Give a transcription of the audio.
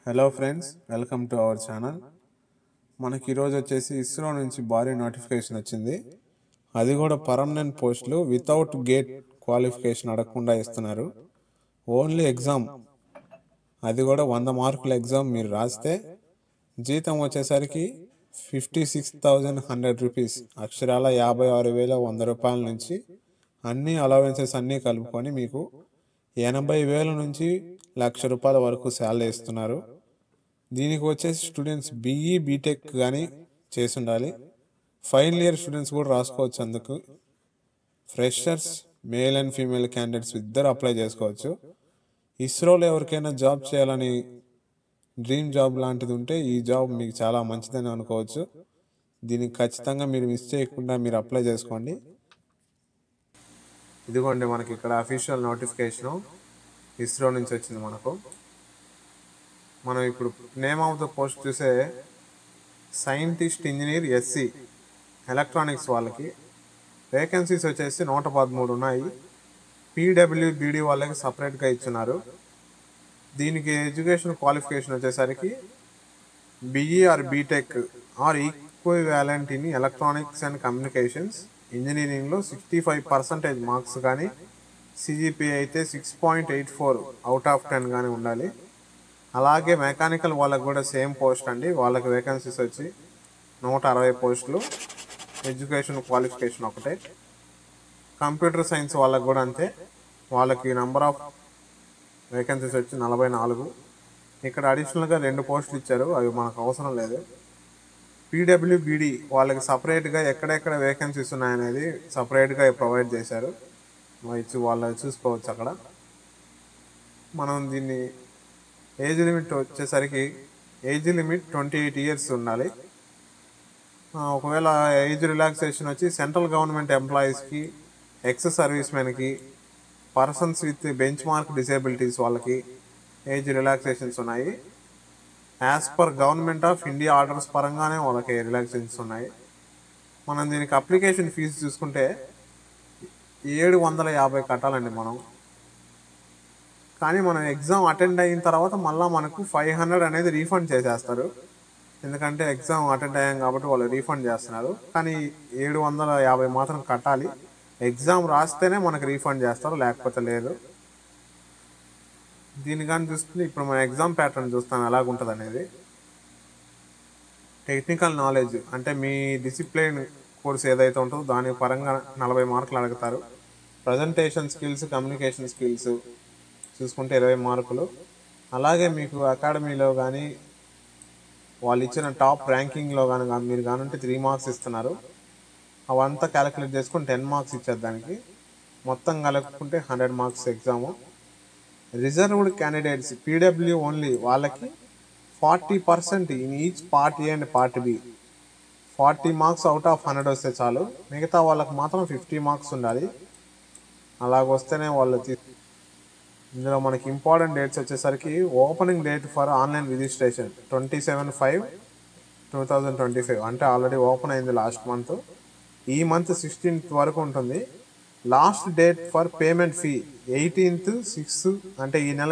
Hello friends, welcome to our channel. మనకి ఈరోజు వచ్చేసి ఇస్రో నుంచి భారీ నోటిఫికేషన్ వచ్చింది. అది కూడా పర్మనెంట్ పోస్టులు వితౌట్ గేట్ క్వాలిఫికేషన్ అడగకుండా ఇస్తున్నారు. ఓన్లీ ఎగ్జామ్, అది కూడా 100 మార్కుల ఎగ్జామ్ మీరు రాస్తే జీతం వచ్చేసరికి 56,100 రూపీస్, అక్షరాల 56,100 రూపాయల నుంచి అన్ని అలవెన్సెస్ అన్నీ కలుపుకొని మీకు 80,000 నుంచి 1,00,000 రూపాయల వరకు శాలరీ ఇస్తున్నారు. దీనికి వచ్చేసి స్టూడెంట్స్ బీఈ బీటెక్ కానీ చేసి ఉండాలి. ఫైనల్ ఇయర్ స్టూడెంట్స్ కూడా రాసుకోవచ్చు. అందుకు freshers, male and female candidates ఇద్దరు అప్లై చేసుకోవచ్చు. ఇస్రోలో ఎవరికైనా జాబ్ చేయాలని డ్రీమ్ జాబ్ లాంటిది ఉంటే ఈ జాబ్ మీకు చాలా మంచిదని అనుకోవచ్చు. దీనికి ఖచ్చితంగా మీరు మిస్ చేయకుండా మీరు అప్లై చేసుకోండి. ఇదిగోండి మనకి ఇక్కడ అఫీషియల్ నోటిఫికేషను ఇస్రో నుంచి వచ్చింది. మనం ఇప్పుడు నేమ్ ఆఫ్ ద పోస్ట్ చూసే సైంటిస్ట్ ఇంజనీర్ ఎస్సీ ఎలక్ట్రానిక్స్ వాళ్ళకి వేకెన్సీస్ వచ్చేసి 113 ఉన్నాయి. పీడబ్ల్యూబీడీ వాళ్ళకి సపరేట్గా ఇచ్చున్నారు. దీనికి ఎడ్యుకేషన్ క్వాలిఫికేషన్ వచ్చేసరికి BE or BTech or equivalent in electronics and communications. ఇంజనీరింగ్లో 65% మార్క్స్ కానీ, సిజిపిఏ అయితే 6.84 అవుట్ ఆఫ్ 10 కానీ ఉండాలి. అలాగే మెకానికల్ వాళ్ళకి కూడా సేమ్ పోస్ట్ అండి. వాళ్ళకి వేకెన్సీస్ వచ్చి 160 పోస్టులు, ఎడ్యుకేషన్ క్వాలిఫికేషన్ ఒకటే. కంప్యూటర్ సైన్స్ వాళ్ళకి కూడా అంతే, వాళ్ళకి నెంబర్ ఆఫ్ వేకెన్సీస్ వచ్చి 44. ఇక్కడ అడిషనల్గా 2 పోస్టులు ఇచ్చారు, అవి మనకు అవసరం లేదు. పీడబ్ల్యూబీడీ వాళ్ళకి సపరేట్గా ఎక్కడెక్కడ వేకెన్సీస్ ఉన్నాయనేది సపరేట్గా ప్రొవైడ్ చేశారు. వాళ్ళు చూసుకోవచ్చు అక్కడ. మనం దీన్ని ఏజ్ లిమిట్ వచ్చేసరికి ఏజ్ లిమిట్ 28 ఇయర్స్ ఉండాలి. ఒకవేళ ఏజ్ రిలాక్సేషన్ వచ్చి సెంట్రల్ గవర్నమెంట్ ఎంప్లాయీస్కి, ఎక్స్ సర్వీస్ మెన్కి, persons with benchmark disabilities వాళ్ళకి ఏజ్ రిలాక్సేషన్స్ ఉన్నాయి. As per government of India orders పరంగానే వాళ్ళకి రిలాక్సేషన్స్ ఉన్నాయి. మనం దీనికి అప్లికేషన్ ఫీజు చూసుకుంటే 750 కట్టాలండి మనం. కానీ మనం ఎగ్జామ్ అటెండ్ అయిన తర్వాత మళ్ళీ మనకు 500 అనేది రీఫండ్ చేసేస్తారు. ఎందుకంటే ఎగ్జామ్ అటెండ్ అయ్యాం కాబట్టి వాళ్ళు రీఫండ్ చేస్తున్నారు. కానీ 750 మాత్రం కట్టాలి. ఎగ్జామ్ రాస్తేనే మనకు రీఫండ్ చేస్తారు, లేకపోతే లేదు. దీని కానీ చూస్తుంది ఇప్పుడు మన ఎగ్జామ్ ప్యాటర్న్ చూస్తాం ఎలాగుంటుంది అనేది. టెక్నికల్ నాలెడ్జ్ అంటే మీ డిసిప్లిన్ కోర్స్ ఏదైతే ఉంటుందో దాని పరంగా 40 మార్కులు అడుగుతారు. ప్రజెంటేషన్ స్కిల్స్, కమ్యూనికేషన్ స్కిల్స్ చూసుకుంటే 20 మార్కులు. అలాగే మీకు అకాడమీలో కానీ వాళ్ళు ఇచ్చిన టాప్ ర్యాంకింగ్లో కానీ మీరు కానుంటే 3 మార్క్స్ ఇస్తున్నారు. అవంతా క్యాలిక్యులేట్ చేసుకుని 10 మార్క్స్ ఇచ్చారు. దానికి మొత్తం కలుపుకుంటే 100 marks exam. Reserved candidates PW only వాళ్ళకి 40% in each part A and part B. 40 marks out of 100 వస్తే చాలు. మిగతా వాళ్ళకి మాత్రం 50 మార్క్స్ ఉండాలి. అలాగొస్తేనే వాళ్ళు ఇందులో మనకి ఇంపార్టెంట్ డేట్స్ వచ్చేసరికి opening date for online registration 27/5/2025, అంటే ఆల్రెడీ ఓపెన్ అయింది లాస్ట్ మంత్. ఈ మంత్ 16th వరకు ఉంటుంది. Last date for payment fee 18/6, అంటే ఈ నెల